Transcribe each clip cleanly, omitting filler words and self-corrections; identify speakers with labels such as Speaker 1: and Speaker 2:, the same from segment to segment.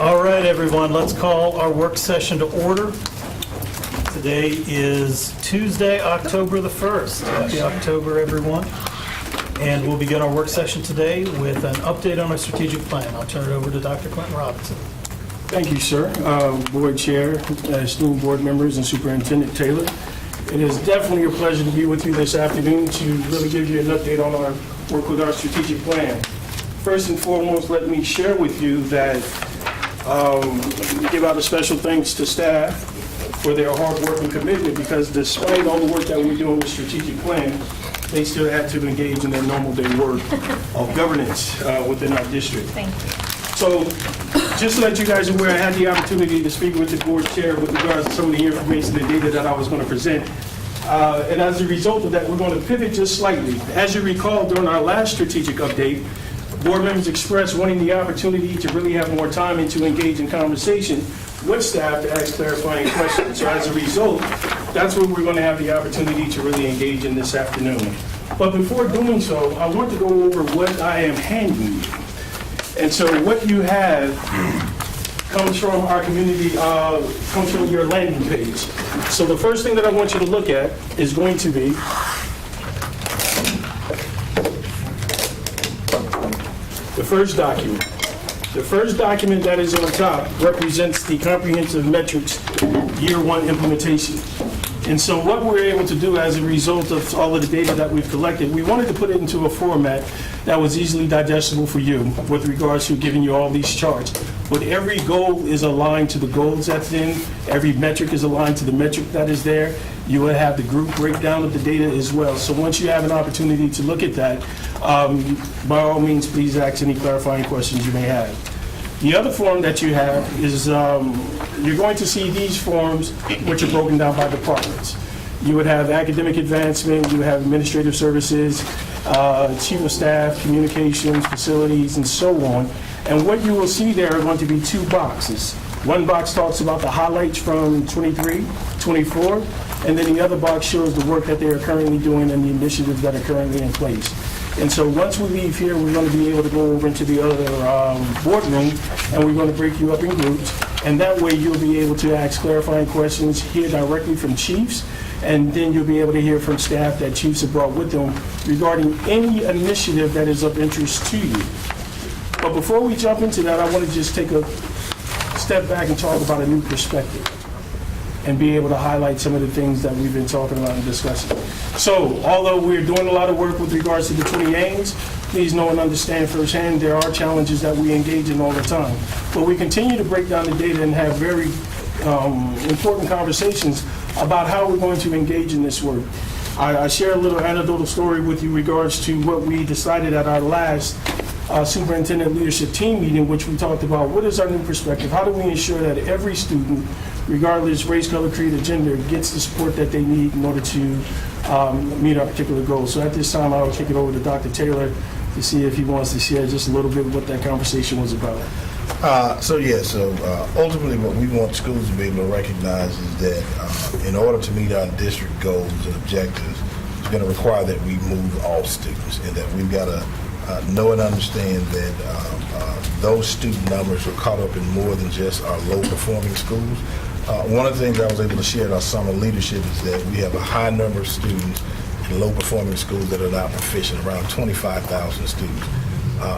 Speaker 1: All right, everyone, let's call our work session to order. Today is Tuesday, October the 1st. Happy October, everyone. And we'll begin our work session today with an update on our strategic plan. I'll turn it over to Dr. Clinton Robinson.
Speaker 2: Thank you, sir. Board Chair, esteemed board members, and Superintendent Taylor. It is definitely a pleasure to be with you this afternoon to really give you an update on our work with our strategic plan. First and foremost, let me share with you that give out a special thanks to staff for their hard work and commitment, because despite all the work that we're doing with strategic plan, they still had to engage in their normal day work of governance within our district.
Speaker 3: Thank you.
Speaker 2: So, just to let you guys aware, I had the opportunity to speak with the board chair with regards to some of the information and data that I was going to present. And as a result of that, we're going to pivot just slightly. As you recall, during our last strategic update, board members expressed wanting the opportunity to really have more time and to engage in conversation with staff to ask clarifying questions. So as a result, that's what we're going to have the opportunity to really engage in this afternoon. But before doing so, I want to go over what I am handing you. And so what you have comes from our community, comes from your landing page. So the first thing that I want you to look at is going to be the first document. The first document that is on top represents the comprehensive metrics year one implementation. And so what we're able to do as a result of all of the data that we've collected, we wanted to put it into a format that was easily digestible for you with regards to giving you all these charts. But every goal is aligned to the goals that's in, every metric is aligned to the metric that is there. You will have the group breakdown of the data as well. So once you have an opportunity to look at that, by all means, please ask any clarifying questions you may have. The other form that you have is, you're going to see these forms which are broken down by departments. You would have academic advancement, you would have administrative services, chief of staff, communications, facilities, and so on. And what you will see there are going to be two boxes. One box talks about the highlights from 23, 24, and then the other box shows the work that they are currently doing and the initiatives that are currently in place. And so once we leave here, we're going to be able to go over into the other boardroom, and we're going to break you up in groups. And that way you'll be able to ask clarifying questions, hear directly from chiefs, and then you'll be able to hear from staff that chiefs have brought with them regarding any initiative that is of interest to you. But before we jump into that, I want to just take a step back and talk about a new perspective and be able to highlight some of the things that we've been talking about and discussing. So, although we're doing a lot of work with regards to the 20 aims, please know and understand firsthand there are challenges that we engage in all the time. But we continue to break down the data and have very important conversations about how we're going to engage in this work. I share a little anecdotal story with you regards to what we decided at our last superintendent leadership team meeting, which we talked about what is our new perspective, how do we ensure that every student, regardless race, color, creed, or gender, gets the support that they need in order to meet our particular goals. So at this time, I will kick it over to Dr. Taylor to see if he wants to share just a little bit what that conversation was about.
Speaker 4: Ultimately what we want schools to be able to recognize is that in order to meet our district goals and objectives, it's going to require that we move all students, and that we've got to know and understand that those student numbers are caught up in more than just our low-performing schools. One of the things I was able to share at our summer leadership is that we have a high number of students in low-performing schools that are not proficient, around 25,000 students.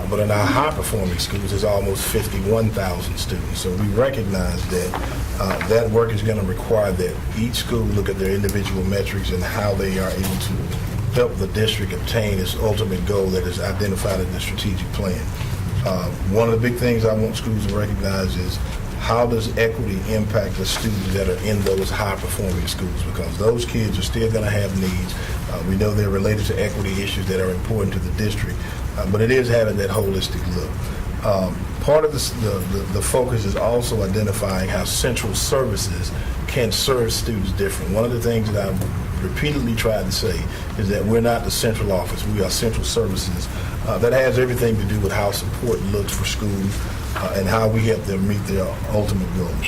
Speaker 4: But in our high-performing schools, there's almost 51,000 students. So we recognize that that work is going to require that each school look at their individual metrics and how they are able to help the district obtain its ultimate goal that is identified in the strategic plan. One of the big things I want schools to recognize is how does equity impact the students that are in those high-performing schools, because those kids are still going to have needs. We know they're related to equity issues that are important to the district, but it is having that holistic look. Part of the focus is also identifying how central services can serve students different. One of the things that I've repeatedly tried to say is that we're not the central office, we are central services. That has everything to do with how support looks for schools, and how we help them meet their ultimate goals.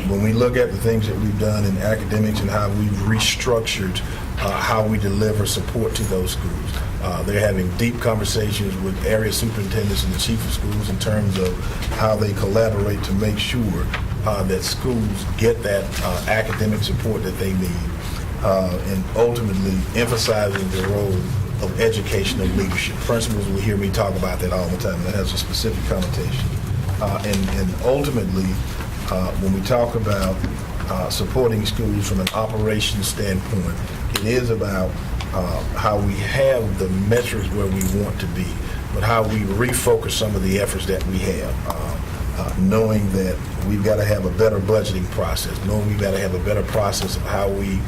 Speaker 4: When we look at the things that we've done in academics and how we've restructured how we deliver support to those schools, they're having deep conversations with area superintendents and the chief of schools in terms of how they collaborate to make sure that schools get that academic support that they need, and ultimately emphasizing the role of educational leadership. Principals will hear me talk about that all the time. That has a specific connotation. And ultimately, when we talk about supporting schools from an operations standpoint, it is about how we have the metrics where we want to be, but how we refocus some of the efforts that we have, knowing that we've got to have a better budgeting process, knowing we've got to have a better process of how we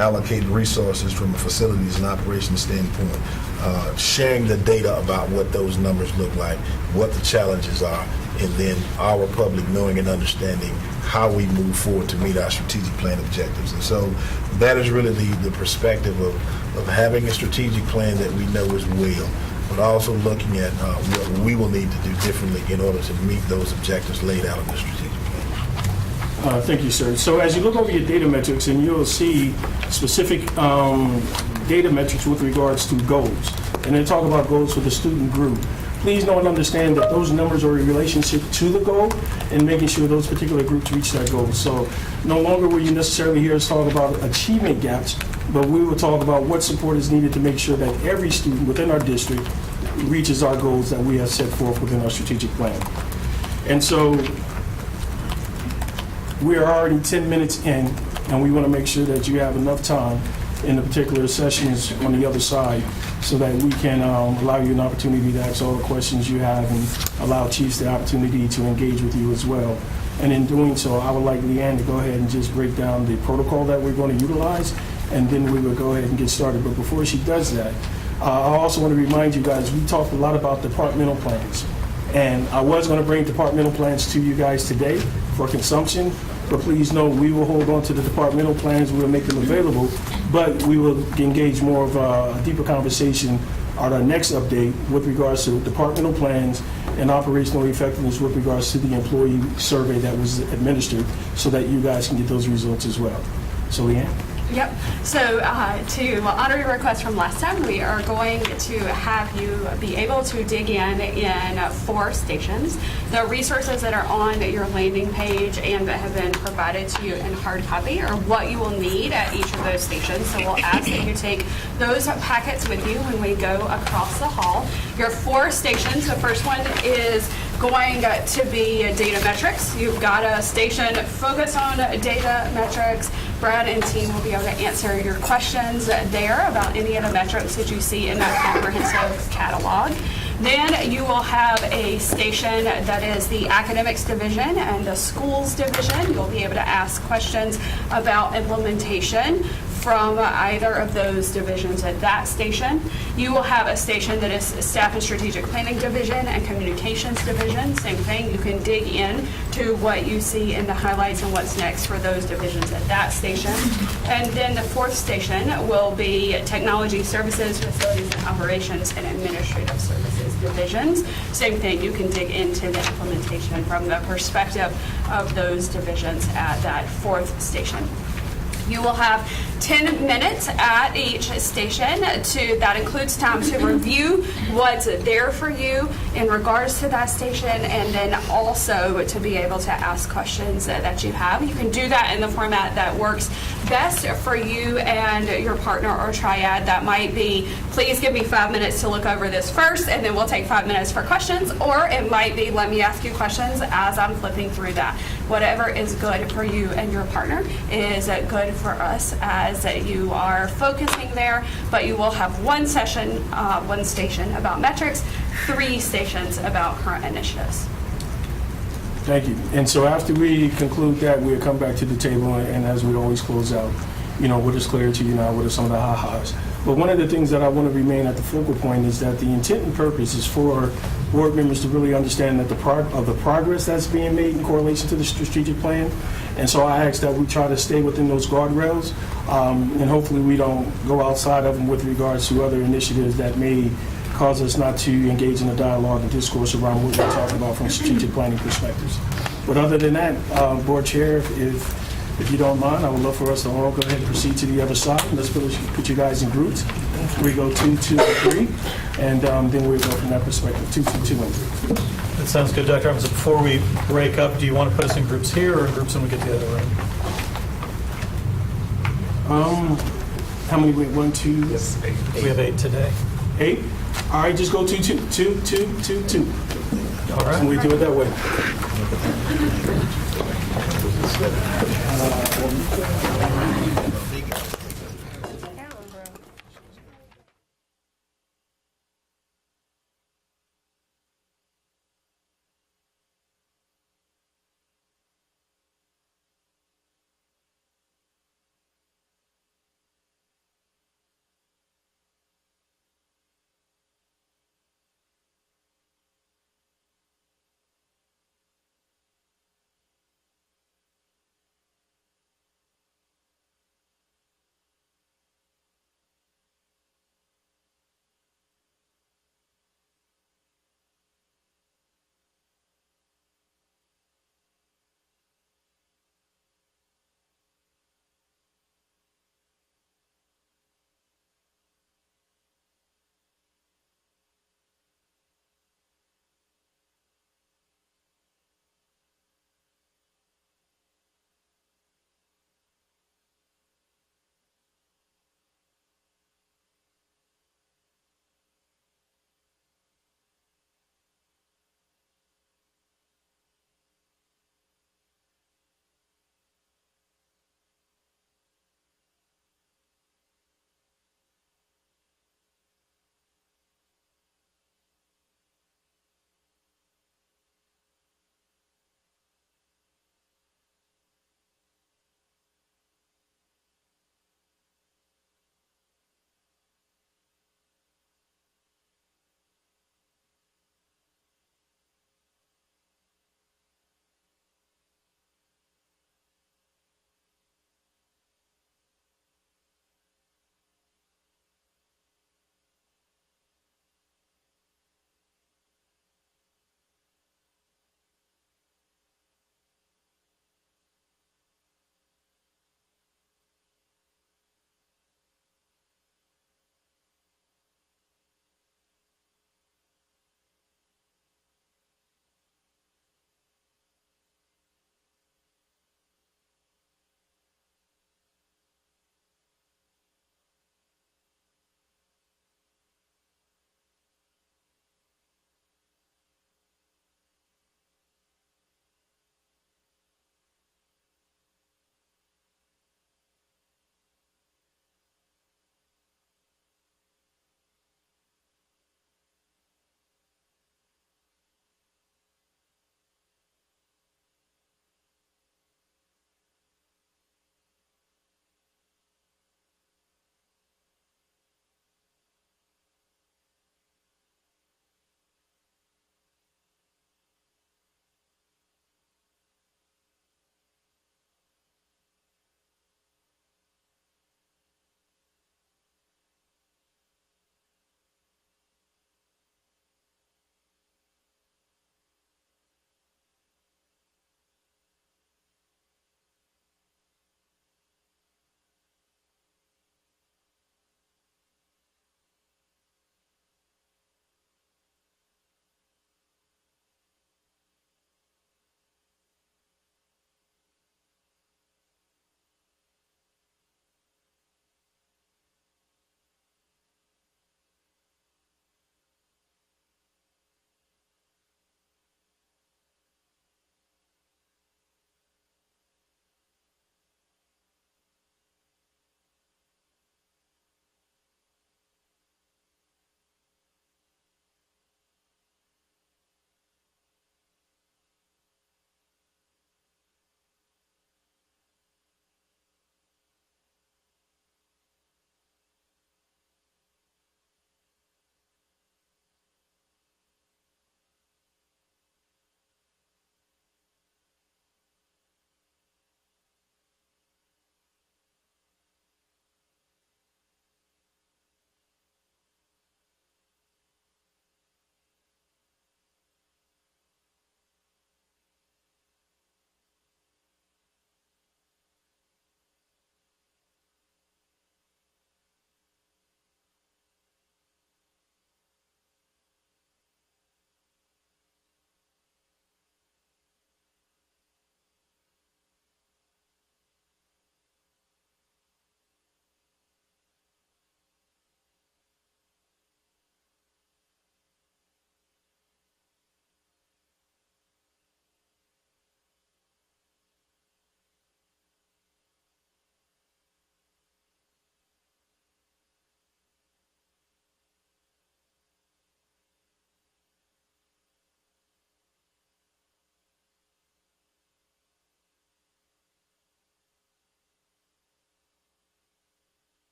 Speaker 4: allocate resources from a facilities and operations standpoint, sharing the data about what those numbers look like, what the challenges are, and then our public knowing and understanding how we move forward to meet our strategic plan objectives. And so that is really the perspective of having a strategic plan that we know is well, but also looking at what we will need to do differently in order to meet those objectives laid out in the strategic plan.
Speaker 2: Thank you, sir. So as you look over your data metrics, and you'll see specific data metrics with regards to goals, and then talk about goals for the student group. Please know and understand that those numbers are in relationship to the goal and making sure those particular groups reach that goal. So no longer will you necessarily hear us talk about achievement gaps, but we will talk about what support is needed to make sure that every student within our district reaches our goals that we have set forth within our strategic plan. And so we are already 10 minutes in, and we want to make sure that you have enough time in the particular sessions on the other side so that we can allow you an opportunity to ask all the questions you have and allow chiefs the opportunity to engage with you as well. And in doing so, I would like Leanne to go ahead and just break down the protocol that we're going to utilize, and then we will go ahead and get started. But before she does that, I also want to remind you guys, we talked a lot about departmental plans. And I was going to bring departmental plans to you guys today for consumption, but please know we will hold on to the departmental plans. We'll make them available, but we will engage more of a deeper conversation on our next update with regards to departmental plans and operational effectiveness with regards to the employee survey that was administered so that you guys can get those results as well. So, Leanne?
Speaker 3: Yep. So to honor your request from last time, we are going to have you be able to dig in 4 stations. The resources that are on your landing page and that have been provided to you in hard copy are what you will need at each of those stations. So we'll ask that you take those packets with you when we go across the hall. Your 4 stations, the first one is going to be data metrics. You've got a station focused on data metrics. Brad and team will be able to answer your questions there about any of the metrics that you see in that comprehensive catalog. Then you will have a station that is the academics division and the schools division. You'll be able to ask questions about implementation from either of those divisions at that station. You will have a station that is staff and strategic planning division and communications division. Same thing, you can dig in to what you see in the highlights and what's next for those divisions at that station. And then the 4th station will be technology services, facilities and operations, and administrative services divisions. Same thing, you can dig into the implementation from the perspective of those divisions at that 4th station. You will have 10 minutes at each station. That includes time to review what's there for you in regards to that station, and then also to be able to ask questions that you have. You can do that in the format that works best for you and your partner or triad. That might be, please give me 5 minutes to look over this first, and then we'll take 5 minutes for questions, or it might be, let me ask you questions as I'm flipping through that. Whatever is good for you and your partner is good for us as you are focusing there, but you will have 1 session, 1 station about metrics, 3 stations about current initiatives.
Speaker 2: Thank you. And so after we conclude that, we'll come back to the table, and as we always close out, what is clear to you now, what are some of the ha-has. But one of the things that I want to remain at the focal point is that the intent and purpose is for board members to really understand that the progress that's being made in correlation to the strategic plan. And so I ask that we try to stay within those guardrails, and hopefully we don't go outside of them with regards to other initiatives that may cause us not to engage in a dialogue and discourse around what we're talking about from strategic planning perspectives. But other than that, Board Chair, if you don't mind, I would love for us to all go ahead and proceed to the other side. Let's put you guys in groups. We go 2, 2, and 3, and then we'll go from that perspective, 2, 2, 2, and 3.
Speaker 1: That sounds good, Dr. Evans. Before we break up, do you want to put us in groups here or in groups when we get to the other room?
Speaker 2: How many? Wait, 1, 2,
Speaker 1: We have 8 today.
Speaker 2: 8. All right, just go 2, 2, 2, 2, 2, 2.
Speaker 1: All right.
Speaker 2: And we do it that way.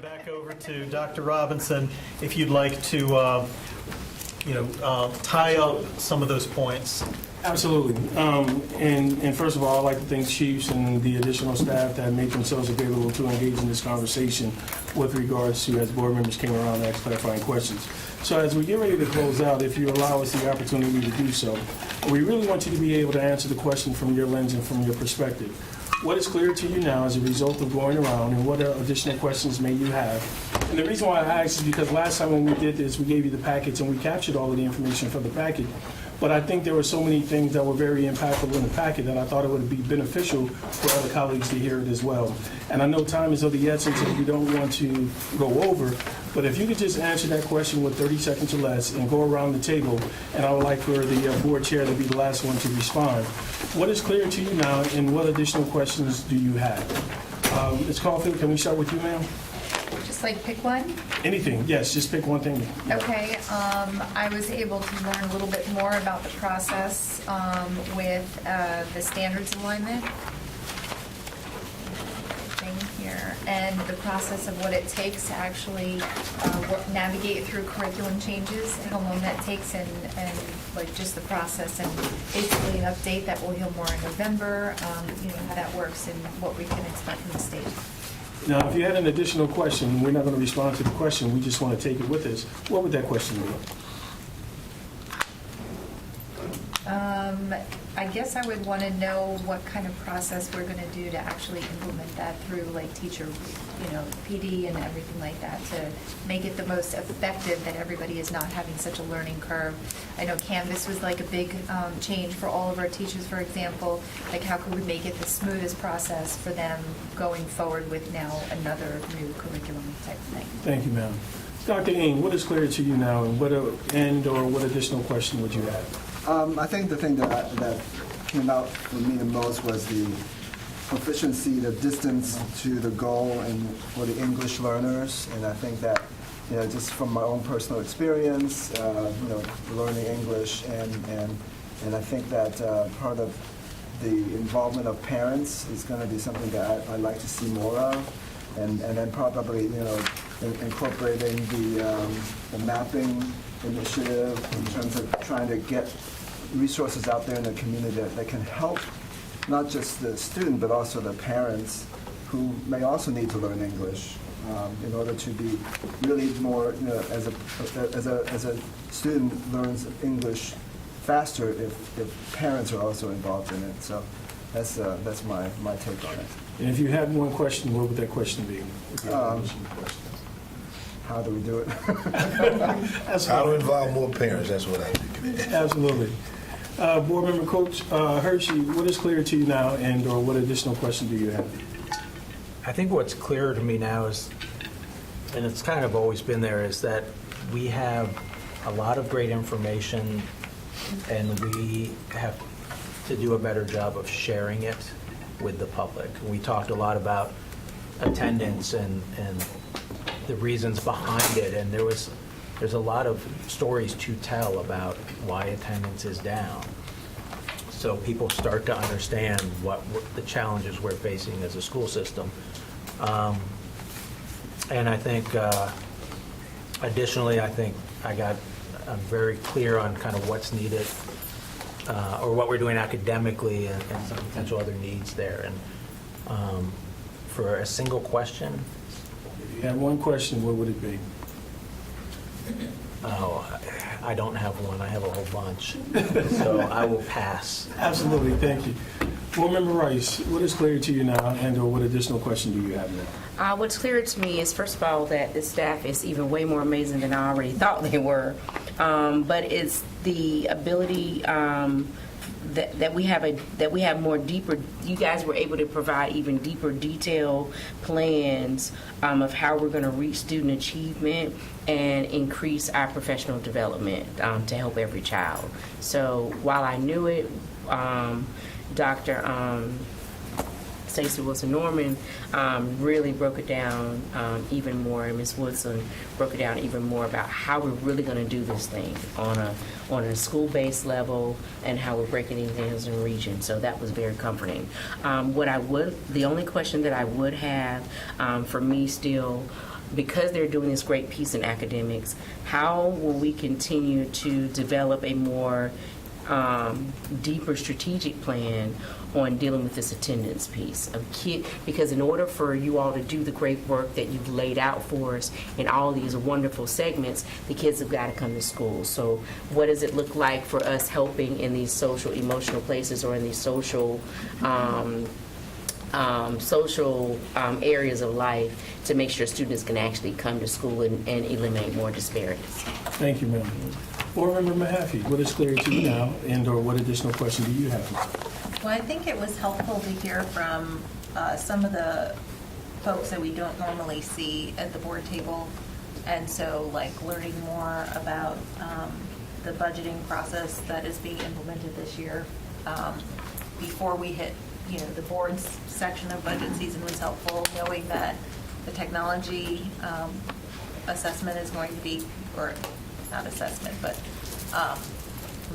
Speaker 1: back over to Dr. Robinson if you'd like to, tie up some of those points.
Speaker 2: Absolutely. And first of all, I'd like to thank Chiefs and the additional staff that made themselves available to engage in this conversation with regards to, as board members came around and asked clarifying questions. So as we get ready to close out, if you allow us the opportunity to do so, we really want you to be able to answer the question from your lens and from your perspective. What is clear to you now as a result of going around, and what additional questions may you have? And the reason why I asked is because last time when we did this, we gave you the packets and we captured all of the information from the packet. But I think there were so many things that were very impactful in the packet that I thought it would be beneficial for other colleagues to hear it as well. And I know time is of the essence and we don't want to go over, but if you could just answer that question with 30 seconds or less and go around the table, and I would like for the board chair to be the last one to respond. What is clear to you now, and what additional questions do you have? Ms. Caulfield, can we start with you, ma'am?
Speaker 5: Just like pick one?
Speaker 2: Anything, yes, just pick one thing.
Speaker 5: Okay, I was able to learn a little bit more about the process with the standards alignment thing here, and the process of what it takes to actually navigate through curriculum changes, how long that takes, and like just the process, and basically an update that we'll hear more in November, how that works and what we can expect from the state.
Speaker 2: Now, if you had an additional question, we're not going to respond to the question, we just want to take it with us. What would that question be?
Speaker 5: I guess I would want to know what kind of process we're going to do to actually implement that through like teacher, PD and everything like that to make it the most effective, that everybody is not having such a learning curve. I know Canvas was like a big change for all of our teachers, for example. Like how could we make it the smoothest process for them going forward with now another new curriculum type of thing?
Speaker 2: Thank you, ma'am. Dr. Ng, what is clear to you now, and what additional question would you have?
Speaker 6: I think the thing that came out for me the most was the proficiency, the distance to the goal, and for the English learners. And I think that, just from my own personal experience, learning English, and I think that part of the involvement of parents is going to be something that I'd like to see more of, and then probably incorporating the mapping initiative in terms of trying to get resources out there in the community that can help not just the student but also the parents who may also need to learn English in order to be really more, as a student learns English faster if parents are also involved in it. So that's my take on it.
Speaker 2: And if you had one question, what would that question be?
Speaker 6: How do we do it?
Speaker 4: How to involve more parents, that's what I think.
Speaker 2: Absolutely. Board Member Coach Hershey, what is clear to you now, and or what additional question do you have?
Speaker 7: I think what's clearer to me now is, and it's kind of always been there, is that we have a lot of great information and we have to do a better job of sharing it with the public. We talked a lot about attendance and the reasons behind it, and there's a lot of stories to tell about why attendance is down. So people start to understand what the challenges we're facing as a school system. And I think, additionally, I'm very clear on kind of what's needed or what we're doing academically and some potential other needs there. And for a single question,
Speaker 2: If you had one question, what would it be?
Speaker 7: oh, I don't have one. I have a whole bunch. So I will pass.
Speaker 2: Absolutely, thank you. Board Member Rice, what is clear to you now, and or what additional question do you have now?
Speaker 8: What's clear to me is, first of all, that the staff is even way more amazing than I already thought they were. But it's the ability that we have more deeper. You guys were able to provide even deeper, detailed plans of how we're going to reach student achievement and increase our professional development to help every child. So while I knew it, Dr. Stacey Wilson Norman really broke it down even more, and Ms. Woodson broke it down even more about how we're really going to do this thing on a school-based level and how we're breaking it down in regions. So that was very comforting. The only question that I would have for me still because they're doing this great piece in academics, how will we continue to develop a more deeper strategic plan on dealing with this attendance piece of because in order for you all to do the great work that you've laid out for us in all these wonderful segments, the kids have got to come to school. So what does it look like for us helping in these social emotional places or in these social areas of life to make sure students can actually come to school and eliminate more disparities?
Speaker 2: Thank you, ma'am. Board Member Mahaffey, what is clear to you now, and/or what additional question do you have?
Speaker 9: Well, I think it was helpful to hear from some of the folks that we don't normally see at the board table. And so, like, learning more about the budgeting process that is being implemented this year before we hit, the board's section of budget season was helpful. Knowing that the technology assessment is going to be, or not assessment, but I'm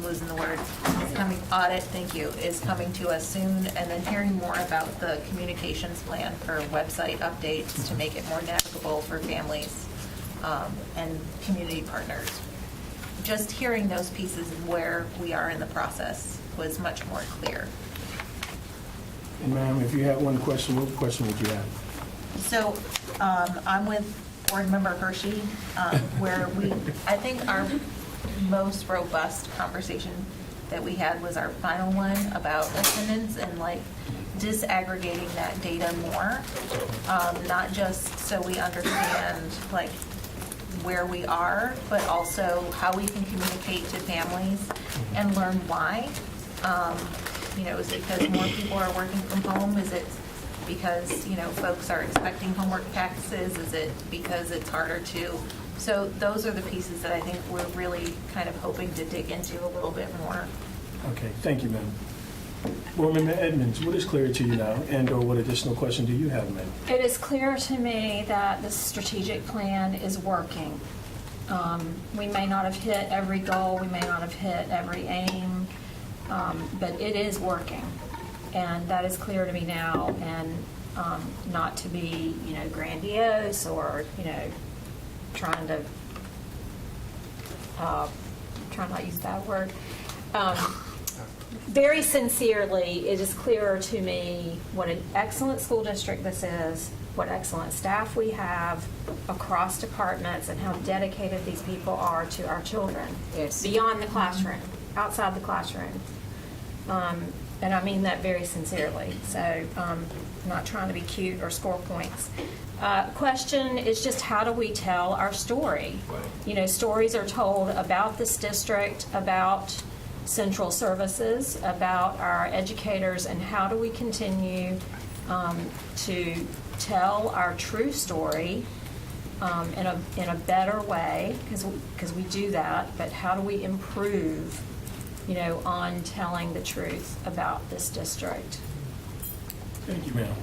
Speaker 9: losing the word, audit, thank you, is coming to us soon, and then hearing more about the communications plan for website updates to make it more navigable for families and community partners. Just hearing those pieces and where we are in the process was much more clear.
Speaker 2: And ma'am, if you had one question, what question would you have?
Speaker 9: So I'm with Board Member Hershey, where I think our most robust conversation that we had was our final one about attendance and like disaggregating that data more, not just so we understand like where we are, but also how we can communicate to families and learn why. Is it because more people are working from home? Is it because, folks are expecting homework practices? Is it because it's harder to? So those are the pieces that I think we're really kind of hoping to dig into a little bit more.
Speaker 2: Okay, thank you, ma'am. Board Member Edmonds, what is clear to you now, and/or what additional question do you have, ma'am?
Speaker 10: It is clear to me that the strategic plan is working. We may not have hit every goal, we may not have hit every aim, but it is working. And that is clear to me now, and not to be, grandiose or, trying to, try not to use that word. Very sincerely, it is clearer to me what an excellent school district this is, what excellent staff we have across departments, and how dedicated these people are to our children.
Speaker 8: Yes.
Speaker 10: Beyond the classroom, outside the classroom. And I mean that very sincerely. So I'm not trying to be cute or score points. Question is just how do we tell our story? Stories are told about this district, about central services, about our educators, and how do we continue to tell our true story in a better way, because we do that, but how do we improve on telling the truth about this district?
Speaker 2: Thank you, ma'am.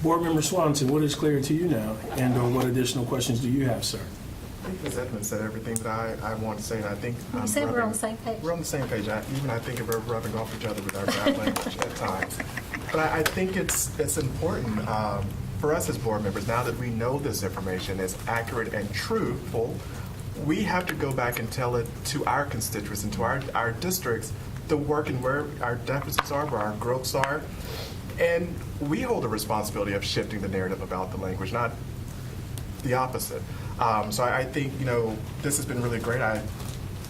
Speaker 2: Board Member Swanson, what is clear to you now, and/or what additional questions do you have, sir?
Speaker 11: I think Ms. Edmonds said everything that I want to say, and I think
Speaker 5: You said we're on the same page.
Speaker 11: We're on the same page. I think we're rubbing off each other with our bad language at times. But I think it's important for us as board members, now that we know this information is accurate and truthful, we have to go back and tell it to our constituents and to our districts, the work and where our deficits are, where our growths are. And we hold the responsibility of shifting the narrative about the language, not the opposite. So I think, this has been really great. I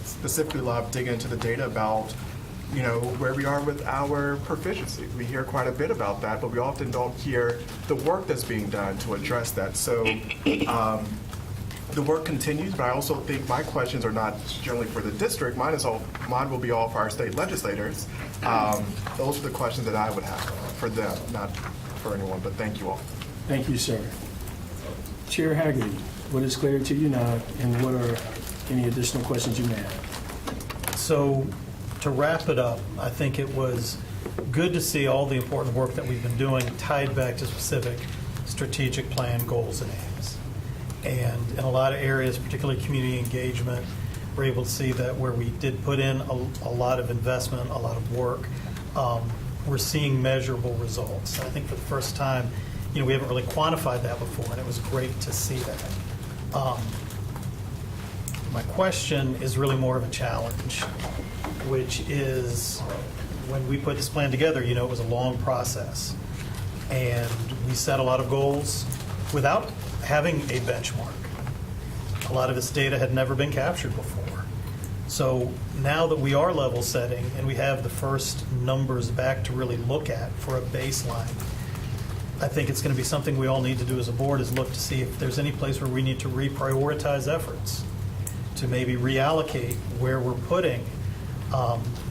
Speaker 11: specifically love digging into the data about, where we are with our proficiency. We hear quite a bit about that, but we often don't hear the work that's being done to address that. So the work continues, but I also think my questions are not generally for the district. Mine will be all for our state legislators. Those are the questions that I would have for them, not for anyone, but thank you all.
Speaker 2: Thank you, sir. Chair Haggerty, what is clear to you now, and what are any additional questions you may have?
Speaker 1: So to wrap it up, I think it was good to see all the important work that we've been doing tied back to specific strategic plan goals and aims. And in a lot of areas, particularly community engagement, we're able to see that where we did put in a lot of investment, a lot of work, we're seeing measurable results. I think for the first time we haven't really quantified that before, and it was great to see that. My question is really more of a challenge, which is when we put this plan together, it was a long process. And we set a lot of goals without having a benchmark. A lot of this data had never been captured before. So now that we are level setting and we have the first numbers back to really look at for a baseline, I think it's going to be something we all need to do as a board, is look to see if there's any place where we need to reprioritize efforts, to maybe reallocate where we're putting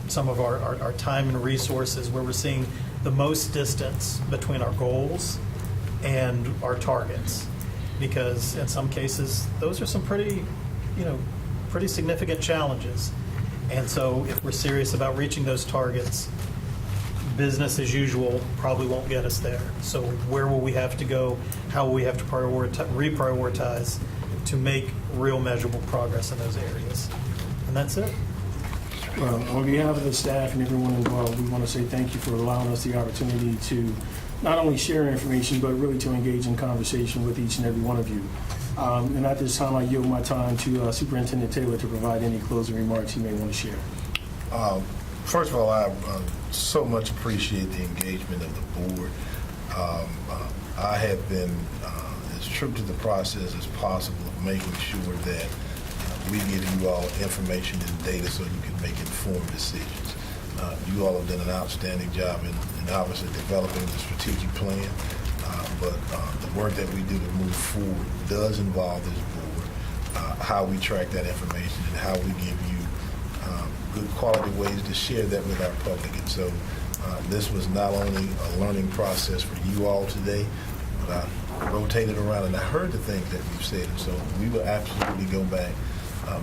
Speaker 1: some of our time and resources, where we're seeing the most distance between our goals and our targets. Because in some cases, those are some pretty significant challenges. And so if we're serious about reaching those targets, business as usual probably won't get us there. So where will we have to go? How will we have to reprioritize to make real measurable progress in those areas? And that's it.
Speaker 2: Well, on behalf of the staff and everyone involved, we want to say thank you for allowing us the opportunity to not only share information, but really to engage in conversation with each and every one of you. And at this time, I yield my time to Superintendent Taylor to provide any closing remarks he may want to share.
Speaker 4: First of all, I so much appreciate the engagement of the board. I have been as true to the process as possible of making sure that we give you all information and data so you can make informed decisions. You all have done an outstanding job in obviously developing the strategic plan, but the work that we do to move forward does involve this board, how we track that information and how we give you good quality ways to share that with our public. And so this was not only a learning process for you all today, but I rotated around and I heard the things that you've said. And so we will absolutely go back,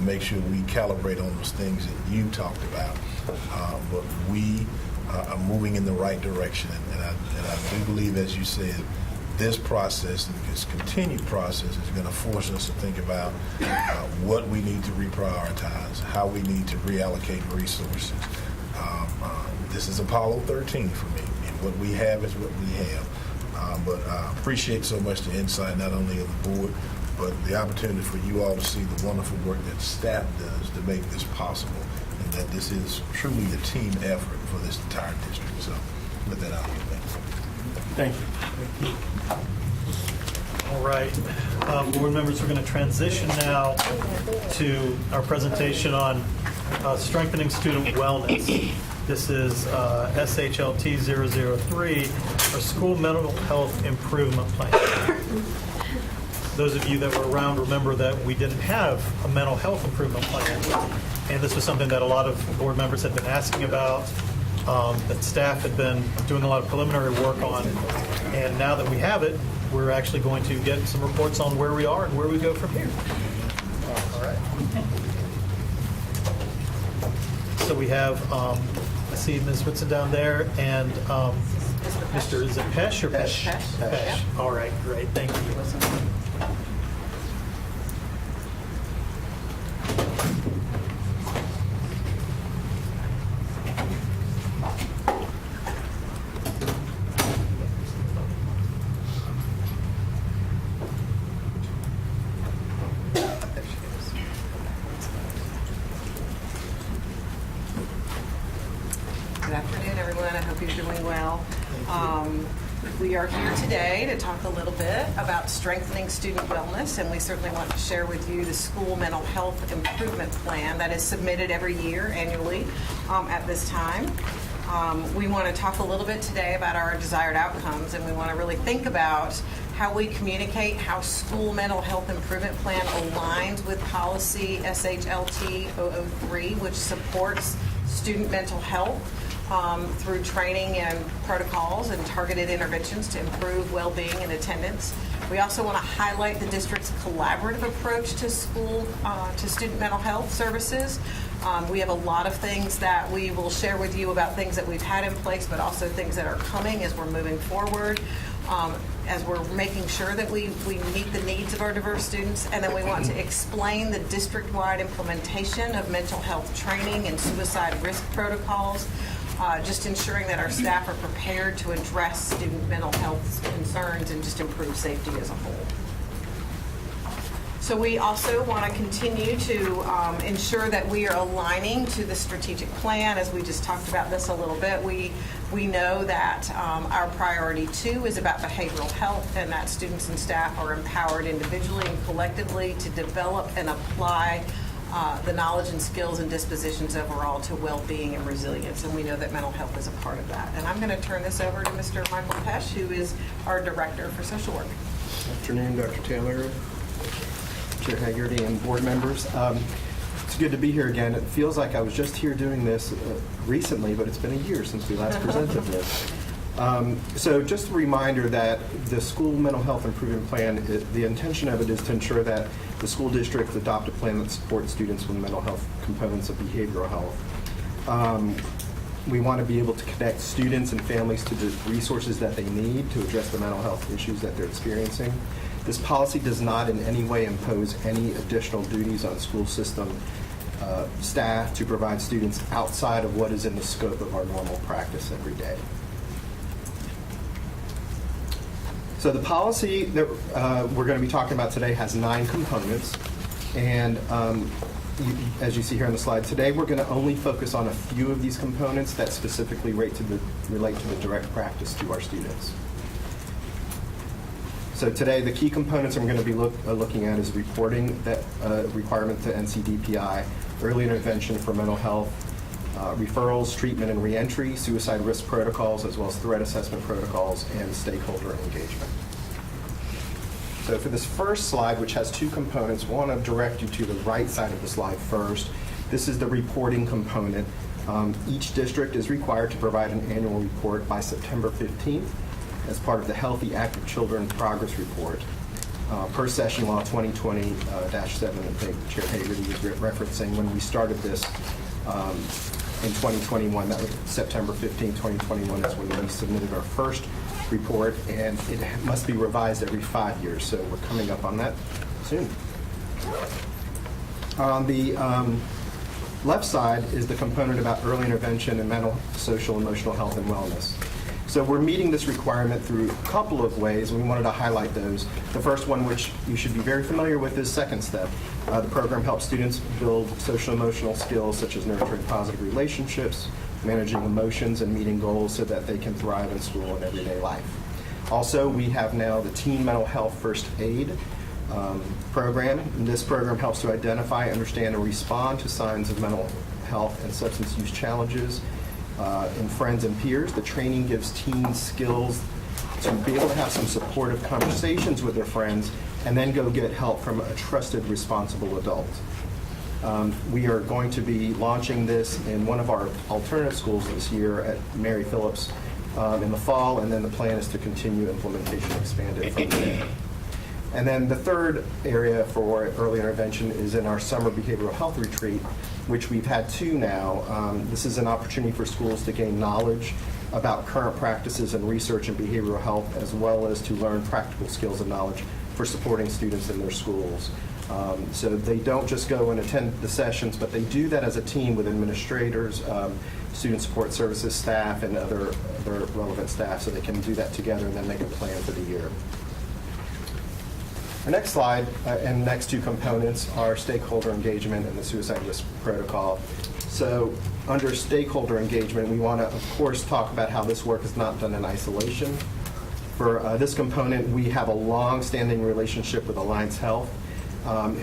Speaker 4: make sure we calibrate on those things that you talked about. But we are moving in the right direction. And I do believe, as you said, this process and this continued process is going to force us to think about what we need to reprioritize, how we need to reallocate resources. This is Apollo 13 for me, and what we have is what we have. But I appreciate so much the insight, not only of the board, but the opportunity for you all to see the wonderful work that staff does to make this possible, and that this is truly a team effort for this entire district. So with that, I'll give that.
Speaker 2: Thank you.
Speaker 1: All right. Board members, we're going to transition now to our presentation on strengthening student wellness. This is SHLT 003, our School Mental Health Improvement Plan. Those of you that were around remember that we didn't have a mental health improvement plan. And this was something that a lot of board members had been asking about, that staff had been doing a lot of preliminary work on. And now that we have it, we're actually going to get some reports on where we are and where we go from here. All right. So we have, I see Ms. Whitson down there, and Mr. Is it Pesh or Pesh? Pesh. All right, great, thank you.
Speaker 12: Good afternoon, everyone. I hope you're doing well. We are here today to talk a little bit about strengthening student wellness, and we certainly want to share with you the School Mental Health Improvement Plan that is submitted every year annually at this time. We want to talk a little bit today about our desired outcomes, and we want to really think about how we communicate how School Mental Health Improvement Plan aligns with policy SHLT 003, which supports student mental health through training and protocols and targeted interventions to improve well-being and attendance. We also want to highlight the district's collaborative approach to student mental health services. We have a lot of things that we will share with you about things that we've had in place, but also things that are coming as we're moving forward, as we're making sure that we meet the needs of our diverse students. And then we want to explain the district-wide implementation of mental health training and suicide risk protocols. just ensuring that our staff are prepared to address student mental health concerns and just improve safety as a whole. So we also want to continue to ensure that we are aligning to the strategic plan. As we just talked about this a little bit, we know that our priority 2 is about behavioral health, and that students and staff are empowered individually and collectively to develop and apply the knowledge and skills and dispositions overall to well-being and resilience, and we know that mental health is a part of that. And I'm going to turn this over to Mr. Michael Pesch, who is our Director for Social Work.
Speaker 13: Afternoon, Dr. Taylor, Chair Hagerty, and board members. It's good to be here again. It feels like I was just here doing this recently, but it's been a year since we last presented this. So just a reminder that the school mental health improvement plan, the intention of it is to ensure that the school districts adopt a plan that supports students with mental health components of behavioral health. We want to be able to connect students and families to the resources that they need to address the mental health issues that they're experiencing. This policy does not in any way impose any additional duties on school system staff to provide students outside of what is in the scope of our normal practice every day. So the policy that we're going to be talking about today has 9 components, and as you see here on the slide, today we're going to only focus on a few of these components that specifically relate to the direct practice to our students. So today, the key components I'm going to be looking at is reporting that requirement to NCDPI, early intervention for mental health, referrals, treatment and reentry, suicide risk protocols, as well as threat assessment protocols, and stakeholder engagement. So for this first slide, which has 2 components, I want to direct you to the right side of the slide first. This is the reporting component. Each district is required to provide an annual report by September 15th. As part of the Healthy Active Children Progress Report, per Session Law 2020-7 that Chair Hagerty was referencing when we started this in 2021. That was September 15, 2021 is when we submitted our first report, and it must be revised every 5 years, so we're coming up on that soon. On the left side is the component about early intervention in mental, social, emotional health and wellness. So we're meeting this requirement through a couple of ways, and we wanted to highlight those. The first one, which you should be very familiar with, is Second Step. The program helps students build social-emotional skills such as nurturing positive relationships, managing emotions, and meeting goals so that they can thrive in school and everyday life. Also, we have now the Teen Mental Health First Aid program. And this program helps to identify, understand, and respond to signs of mental health and substance use challenges in friends and peers. The training gives teens skills to be able to have some supportive conversations with their friends and then go get help from a trusted, responsible adult. We are going to be launching this in one of our alternative schools this year at Mary Phillips in the fall, and then the plan is to continue implementation, expand it from there. And then the third area for early intervention is in our summer behavioral health retreat, which we've had 2 now. This is an opportunity for schools to gain knowledge about current practices and research in behavioral health, as well as to learn practical skills and knowledge for supporting students in their schools. So they don't just go and attend the sessions, but they do that as a team with administrators, student support services staff, and other relevant staff, so they can do that together and then make a plan for the year. Our next slide and next 2 components are stakeholder engagement and the suicide risk protocol. So under stakeholder engagement, we want to, of course, talk about how this work is not done in isolation. For this component, we have a long-standing relationship with Alliance Health,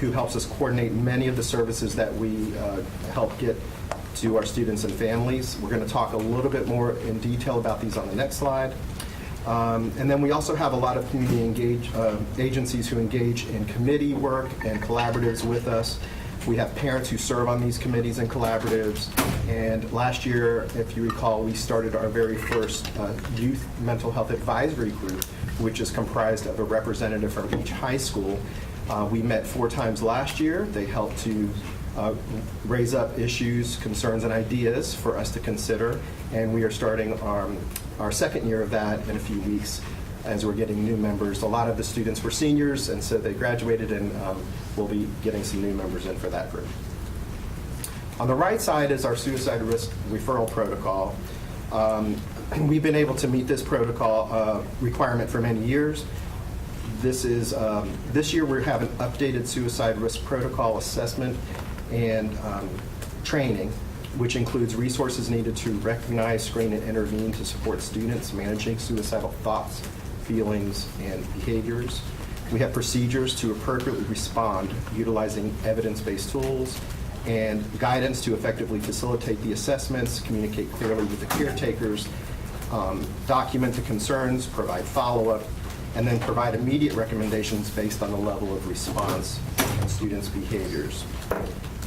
Speaker 13: who helps us coordinate many of the services that we help get to our students and families. We're going to talk a little bit more in detail about these on the next slide. And then we also have a lot of community agencies who engage in committee work and collaboratives with us. We have parents who serve on these committees and collaboratives. And last year, if you recall, we started our very first youth mental health advisory group, which is comprised of a representative from each high school. We met 4 times last year. They helped to raise up issues, concerns, and ideas for us to consider. And we are starting our second year of that in a few weeks as we're getting new members. A lot of the students were seniors, and so they graduated, and we'll be getting some new members in for that group. On the right side is our suicide risk referral protocol. We've been able to meet this protocol requirement for many years. This year we have an updated suicide risk protocol assessment and training, which includes resources needed to recognize, screen, and intervene to support students managing suicidal thoughts, feelings, and behaviors. We have procedures to appropriately respond utilizing evidence-based tools and guidance to effectively facilitate the assessments, communicate clearly with the caretakers, document the concerns, provide follow-up, and then provide immediate recommendations based on the level of response and students' behaviors.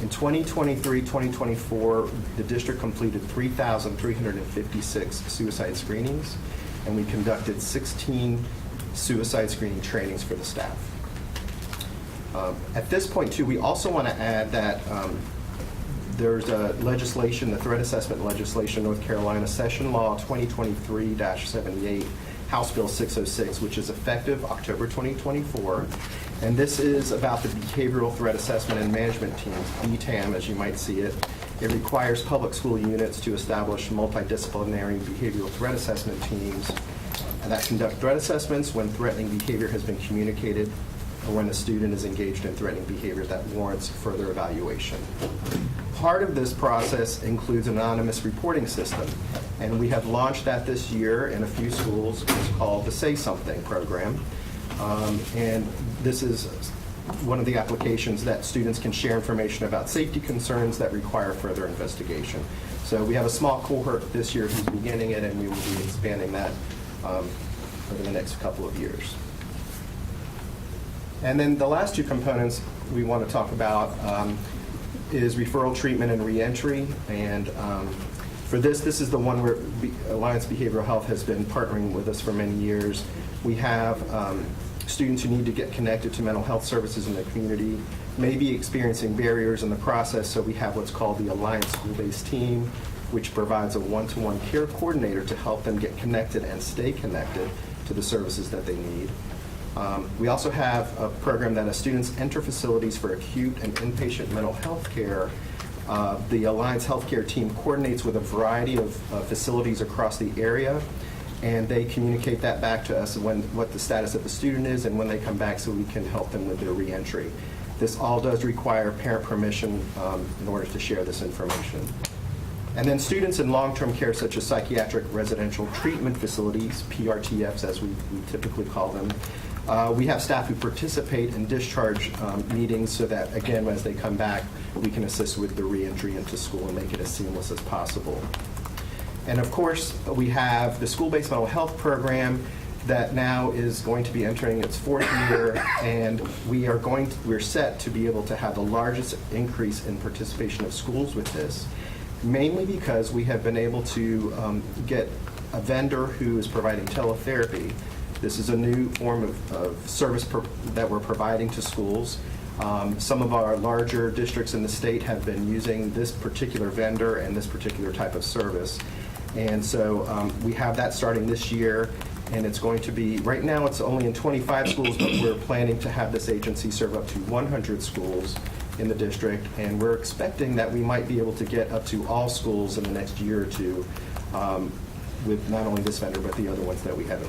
Speaker 13: In 2023-2024, the district completed 3,356 suicide screenings, and we conducted 16 suicide screening trainings for the staff. At this point, too, we also want to add that there's a legislation, the threat assessment legislation, North Carolina Session Law 2023-78, House Bill 606, which is effective October 2024. And this is about the Behavioral Threat Assessment and Management Teams, BTAM, as you might see it. It requires public school units to establish multidisciplinary behavioral threat assessment teams that conduct threat assessments when threatening behavior has been communicated or when a student is engaged in threatening behavior that warrants further evaluation. Part of this process includes an anonymous reporting system, and we have launched that this year in a few schools. It's called the Say Something program, and this is one of the applications that students can share information about safety concerns that require further investigation. So we have a small cohort this year who's beginning it, and we will be expanding that over the next couple of years. And then the last two components we want to talk about is referral treatment and reentry. And for this is the one where Alliance Behavioral Health has been partnering with us for many years. We have students who need to get connected to mental health services in the community, may be experiencing barriers in the process, so we have what's called the Alliance School-Based Team, which provides a one-to-one care coordinator to help them get connected and stay connected to the services that they need. We also have a program that as students enter facilities for acute and inpatient mental health care, the Alliance Healthcare team coordinates with a variety of facilities across the area, and they communicate that back to us what the status of the student is and when they come back so we can help them with their reentry. This all does require parent permission in order to share this information. And then students in long-term care, such as psychiatric residential treatment facilities, PRTFs as we typically call them, we have staff who participate in discharge meetings so that, again, as they come back, we can assist with the reentry into school and make it as seamless as possible. And of course, we have the school-based mental health program that now is going to be entering its fourth year, and we're set to be able to have the largest increase in participation of schools with this, mainly because we have been able to get a vendor who is providing teletherapy. This is a new form of service that we're providing to schools. Some of our larger districts in the state have been using this particular vendor and this particular type of service. And so we have that starting this year, and it's going to be, right now it's only in 25 schools, but we're planning to have this agency serve up to 100 schools in the district, and we're expecting that we might be able to get up to all schools in the next year or two with not only this vendor, but the other ones that we have.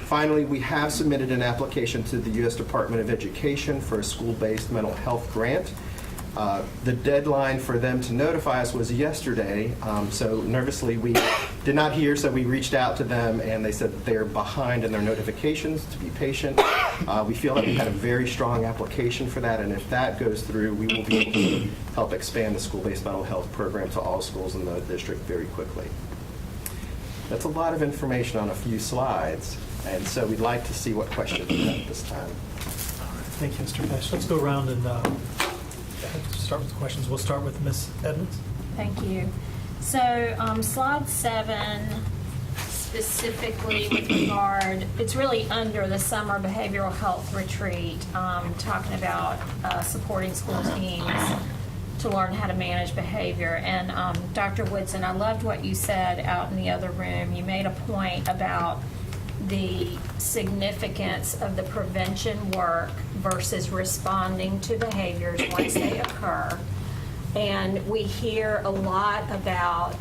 Speaker 13: Finally, we have submitted an application to the U.S. Department of Education for a school-based mental health grant. The deadline for them to notify us was yesterday, so nervously we did not hear, so we reached out to them and they said that they're behind in their notifications, to be patient. We feel that we had a very strong application for that, and if that goes through, we will be able to help expand the school-based mental health program to all schools in the district very quickly. That's a lot of information on a few slides, and so we'd like to see what questions you have at this time.
Speaker 1: Thank you, Mr. Pesh. Let's go around and start with the questions. We'll start with Ms. Edmonds.
Speaker 10: Thank you. So slide 7, specifically with regard, it's really under the summer behavioral health retreat, talking about supporting school teams to learn how to manage behavior. And Dr. Woodson, I loved what you said out in the other room. You made a point about the significance of the prevention work versus responding to behaviors once they occur. And we hear a lot about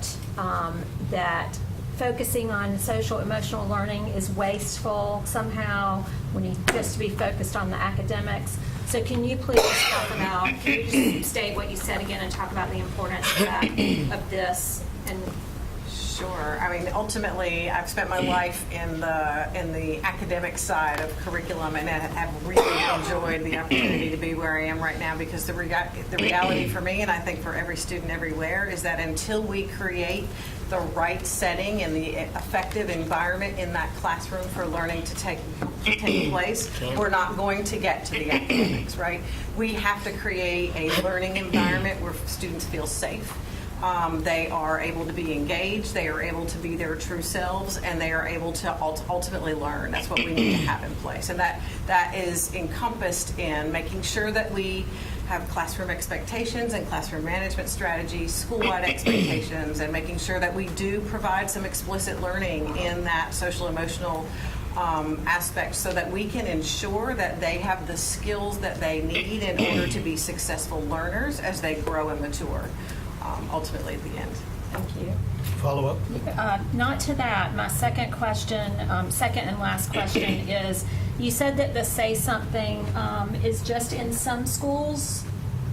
Speaker 10: that focusing on social emotional learning is wasteful somehow. We need just to be focused on the academics. So can you please talk about, can you just state what you said again and talk about the importance of that, of this? And
Speaker 12: Sure. I mean, ultimately, I've spent my life in the academic side of curriculum, and have really enjoyed the opportunity to be where I am right now, because the reality for me, and I think for every student everywhere, is that until we create the right setting and the effective environment in that classroom for learning to take place, we're not going to get to the academics, right? We have to create a learning environment where students feel safe. They are able to be engaged, they are able to be their true selves, and they are able to ultimately learn. That's what we need to have in place. And that is encompassed in making sure that we have classroom expectations and classroom management strategies, school-wide expectations, and making sure that we do provide some explicit learning in that social-emotional aspect, so that we can ensure that they have the skills that they need in order to be successful learners as they grow and mature. Ultimately at the end.
Speaker 10: thank you.
Speaker 1: Follow up?
Speaker 10: Not to that. My second question, second and last question is, you said that the Say Something is just in some schools.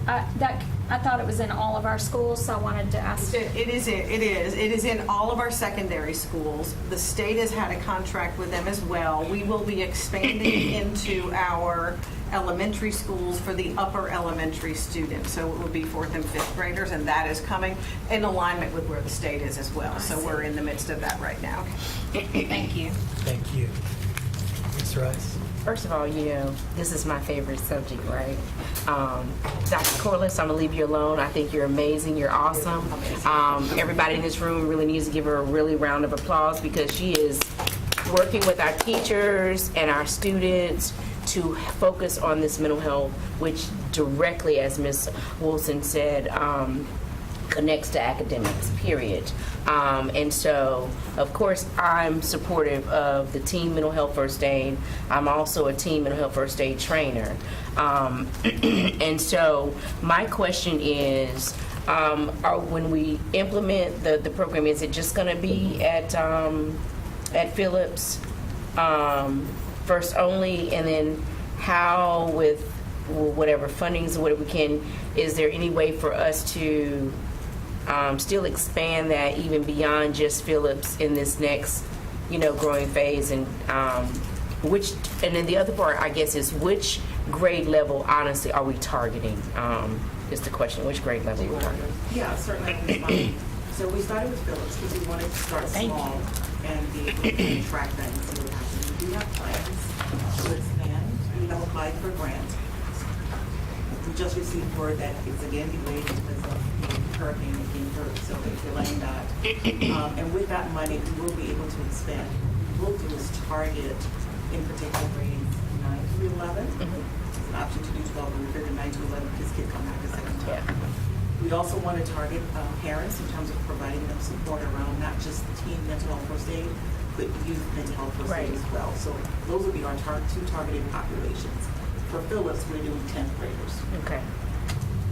Speaker 10: I thought it was in all of our schools, so I wanted to ask.
Speaker 12: It is in all of our secondary schools. The state has had a contract with them as well. We will be expanding into our elementary schools for the upper elementary students. So it will be 4th and 5th graders, and that is coming in alignment with where the state is as well. So we're in the midst of that right now.
Speaker 10: Thank you.
Speaker 1: Thank you. Ms. Rice?
Speaker 8: First of all, this is my favorite subject, right? Dr. Corliss, I'm going to leave you alone. I think you're amazing. You're awesome. Everybody in this room really needs to give her a really round of applause, because she is working with our teachers and our students to focus on this mental health, which directly, as Ms. Wilson said, connects to academics, period. And so, of course, I'm supportive of the Team Mental Health First Aid. I'm also a Team Mental Health First Aid trainer. And so my question is, when we implement the program, is it just going to be at Phillips first only, and then how, with whatever fundings or whatever we can, is there any way for us to still expand that even beyond just Phillips in this next, growing phase? And then the other part, I guess, is which grade level, honestly, are we targeting? Is the question, which grade level are we targeting?
Speaker 14: Yeah, certainly I can respond. So we started with Phillips because we wanted to start small and be able to track that and see what happens. We do have plans to expand. We have applied for a grant. We just received word that it's again delayed because of the hurricane that came through, so it's delaying that. And with that money, we will be able to expand. What we'll do is target, in particular, grades 9 through 11. It's an option to do 12, but we figured 9 to 11 because kids come back a second time. We'd also want to target parents in terms of providing them support around not just teen mental health first aid, but youth mental health first aid as well. So those would be our two targeted populations. For Phillips, we're doing 10th graders.
Speaker 8: Okay.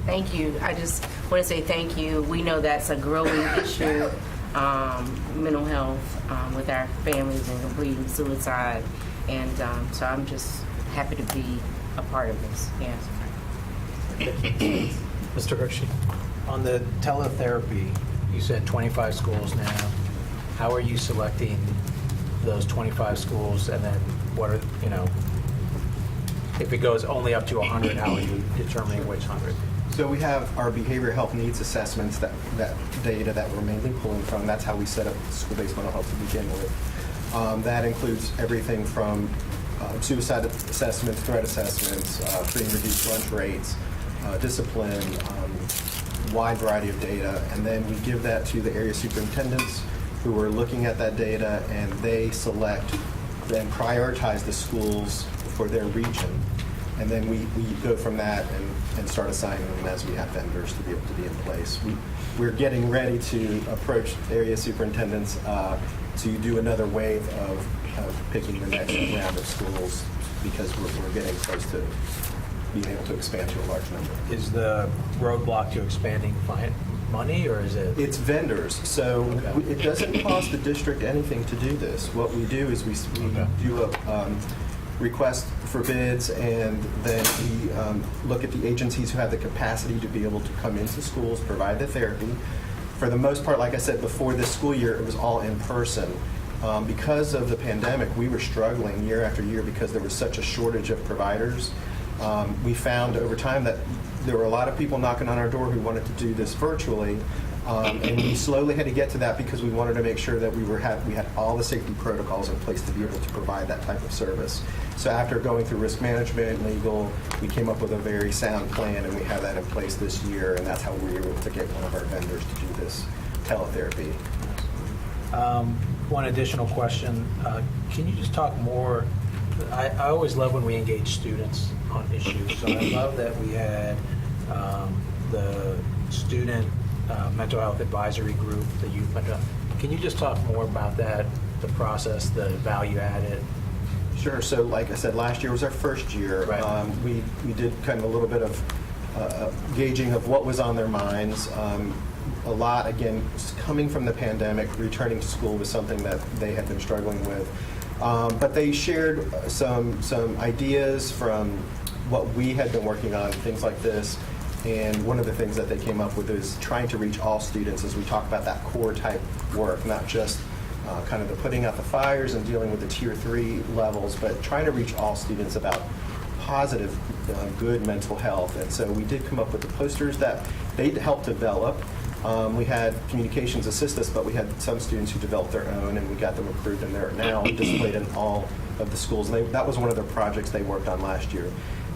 Speaker 8: Thank you. I just want to say thank you. We know that's a growing issue, mental health with our families and bleeding suicide. And so I'm just happy to be a part of this. Yeah.
Speaker 1: Mr. Hershey?
Speaker 7: On the teletherapy, you said 25 schools now. How are you selecting those 25 schools, and then what are, if it goes only up to 100, how are you determining which 100?
Speaker 13: So we have our behavioral health needs assessments, that data that we're mainly pulling from. That's how we set up school-based mental health to begin with. That includes everything from suicide assessments, threat assessments, free and reduced lunch rates, discipline, wide variety of data, and then we give that to the area superintendents who are looking at that data, and they select and prioritize the schools for their region, and then we go from that and start assigning them as we have vendors to be able to be in place. We're getting ready to approach area superintendents to do another wave of picking the next round of schools, because we're getting close to being able to expand to a large number.
Speaker 7: Is the roadblock to expanding money, or is it?
Speaker 13: It's vendors, so it doesn't cost the district anything to do this. What we do is we do a request for bids, and then we look at the agencies who have the capacity to be able to come into schools, provide the therapy. For the most part, like I said, before this school year, it was all in person. Because of the pandemic, we were struggling year after year because there was such a shortage of providers. We found over time that there were a lot of people knocking on our door who wanted to do this virtually, and we slowly had to get to that because we wanted to make sure that we had all the safety protocols in place to be able to provide that type of service. So after going through risk management, legal, we came up with a very sound plan, and we have that in place this year, and that's how we were able to get one of our vendors to do this teletherapy.
Speaker 7: One additional question. Can you just talk more? I always love when we engage students on issues. So I love that we had the student mental health advisory group, the youth mental health. Can you just talk more about that, the process, the value added?
Speaker 13: Sure. So like I said, last year was our first year.
Speaker 7: Right.
Speaker 13: We did kind of a little bit of gauging of what was on their minds. A lot, again, coming from the pandemic, returning to school was something that they had been struggling with. But they shared some ideas from what we had been working on, things like this. And one of the things that they came up with is trying to reach all students as we talk about that core type work, not just kind of the putting out the fires and dealing with the tier 3 levels, but trying to reach all students about positive, good mental health. And so we did come up with the posters that they helped develop. We had communications assist us, but we had some students who developed their own, and we got them approved, and they're now displayed in all of the schools. And that was one of the projects they worked on last year.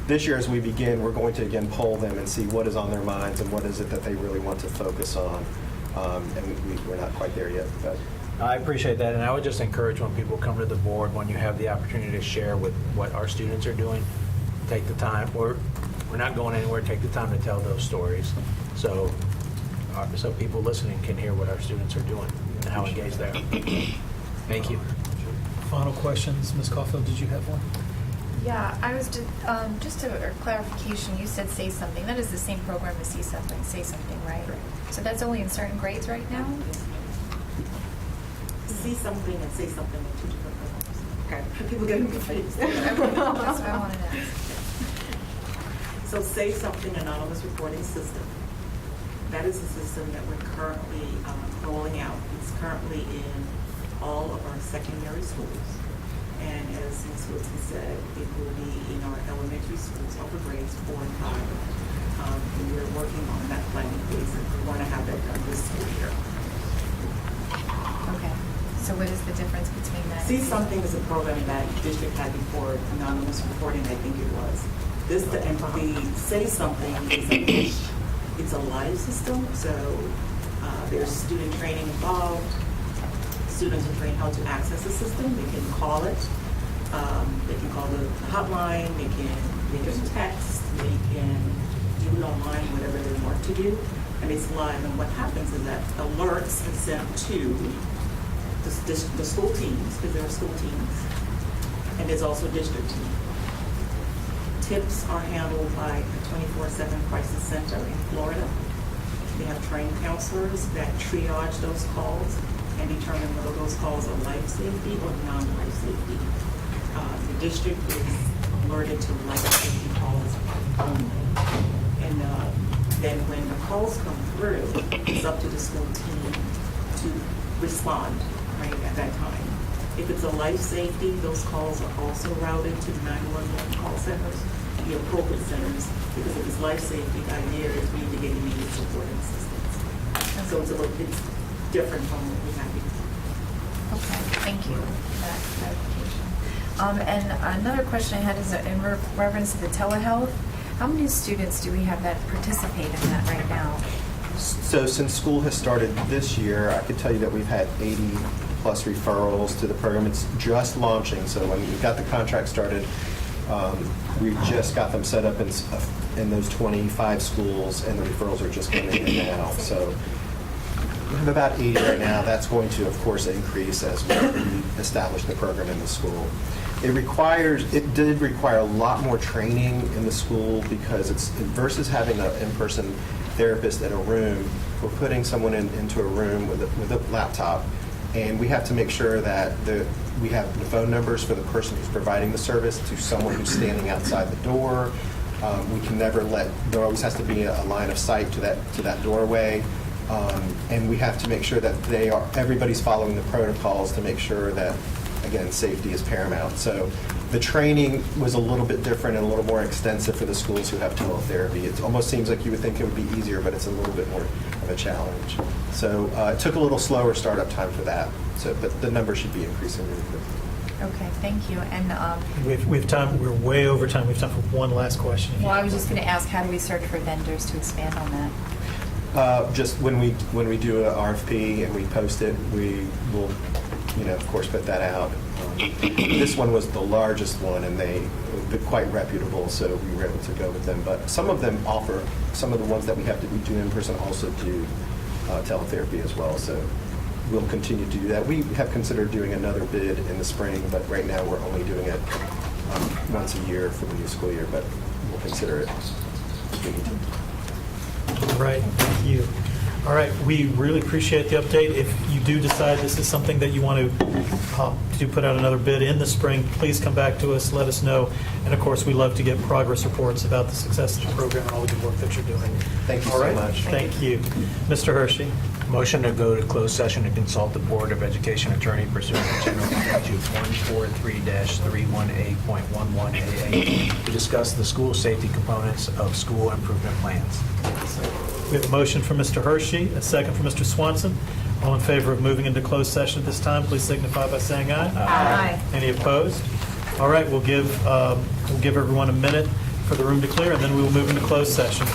Speaker 13: This year, as we begin, we're going to again poll them and see what is on their minds and what is it that they really want to focus on. And we're not quite there yet, but.
Speaker 7: I appreciate that, and I would just encourage when people come to the board, when you have the opportunity to share with what our students are doing, take the time. We're not going anywhere. Take the time to tell those stories, so people listening can hear what our students are doing and how engaged they are. Thank you.
Speaker 1: Final questions, Ms. Caulfield, did you have one?
Speaker 5: Yeah, I was just a clarification, you said Say Something. That is the same program as Say Something, right? So that's only in certain grades right now?
Speaker 14: See something and say something are two different programs. Okay. People getting confused.
Speaker 5: That's what I wanted to ask.
Speaker 14: So Say Something Anonymous Reporting System. That is a system that we're currently rolling out. It's currently in all of our secondary schools. And as Ms. Wilson said, it will be in our elementary schools, upper grades 4 and 5. And we're working on that planning phase, and we want to have that done this school year.
Speaker 5: Okay. So what is the difference between that?
Speaker 14: See Something is a program that district had before, anonymous reporting, I think it was. The Say Something is it's a live system, so there's student training involved. Students are trained how to access the system. They can call it. They can call the hotline. They can text. They can do it online, whatever they want to do. And it's live. And what happens is that alerts are sent to the school teams, because there are school teams, and there's also district teams. Tips are handled by a 24/7 crisis center in Florida. They have trained counselors that triage those calls and determine whether those calls are life safety or non-life safety. The district is alerted to life safety calls only. And then when the calls come through, it's up to the school team to respond right at that time. If it's a life safety, those calls are also routed to the 911 call centers, the appropriate centers, because if it's life safety, the idea is we need to get immediate support and assistance. So it's different from what we have before.
Speaker 5: Okay, thank you for that clarification. And another question I had is in reference to the telehealth. How many students do we have that participate in that right now?
Speaker 13: So since school has started this year, I could tell you that we've had 80 plus referrals to the program. It's just launching, so when we got the contract started, we just got them set up in those 25 schools, and the referrals are just coming in now. So have about 80 right now. That's going to, of course, increase as we establish the program in the school. It did require a lot more training in the school because it's versus having an in-person therapist in a room, we're putting someone into a room with a laptop, and we have to make sure that we have the phone numbers for the person who's providing the service to someone who's standing outside the door. We can never there always has to be a line of sight to that doorway. And we have to make sure that everybody's following the protocols to make sure that, again, safety is paramount. So the training was a little bit different and a little more extensive for the schools who have teletherapy. It almost seems like you would think it would be easier, but it's a little bit more of a challenge. So it took a little slower startup time for that. But the numbers should be increasing really quickly.
Speaker 5: Okay, thank you. And,
Speaker 1: We have time, we're way over time. We have time for one last question.
Speaker 5: well, I was just going to ask, how do we search for vendors to expand on that?
Speaker 13: Just when we do an RFP and we post it, we will, of course, put that out. This one was the largest one, and they're quite reputable, so we were able to go with them. But some of them offer, some of the ones that we have to do in person also do teletherapy as well. So we'll continue to do that. We have considered doing another bid in the spring, but right now we're only doing it once a year for the new school year, but we'll consider it if we need to.
Speaker 1: All right, thank you. All right, we really appreciate the update. If you do decide this is something that you want to put out another bid in the spring, please come back to us, let us know. And of course, we love to get progress reports about the success of the program and all the good work that you're doing.
Speaker 13: Thank you
Speaker 1: All
Speaker 13: so
Speaker 1: right,
Speaker 13: much.
Speaker 1: Thank you. Mr. Hershey?
Speaker 7: Motion to go to closed session to consult the Board of Education attorney pursuant to General Statute 143-31A.11A to discuss the school safety components of school improvement plans.
Speaker 1: We have a motion from Mr. Hershey, a second from Mr. Swanson. All in favor of moving into closed session at this time, please signify by saying aye.
Speaker 9: Aye.
Speaker 1: Any opposed? All right, we'll give everyone a minute for the room to clear, and then we will move into closed session.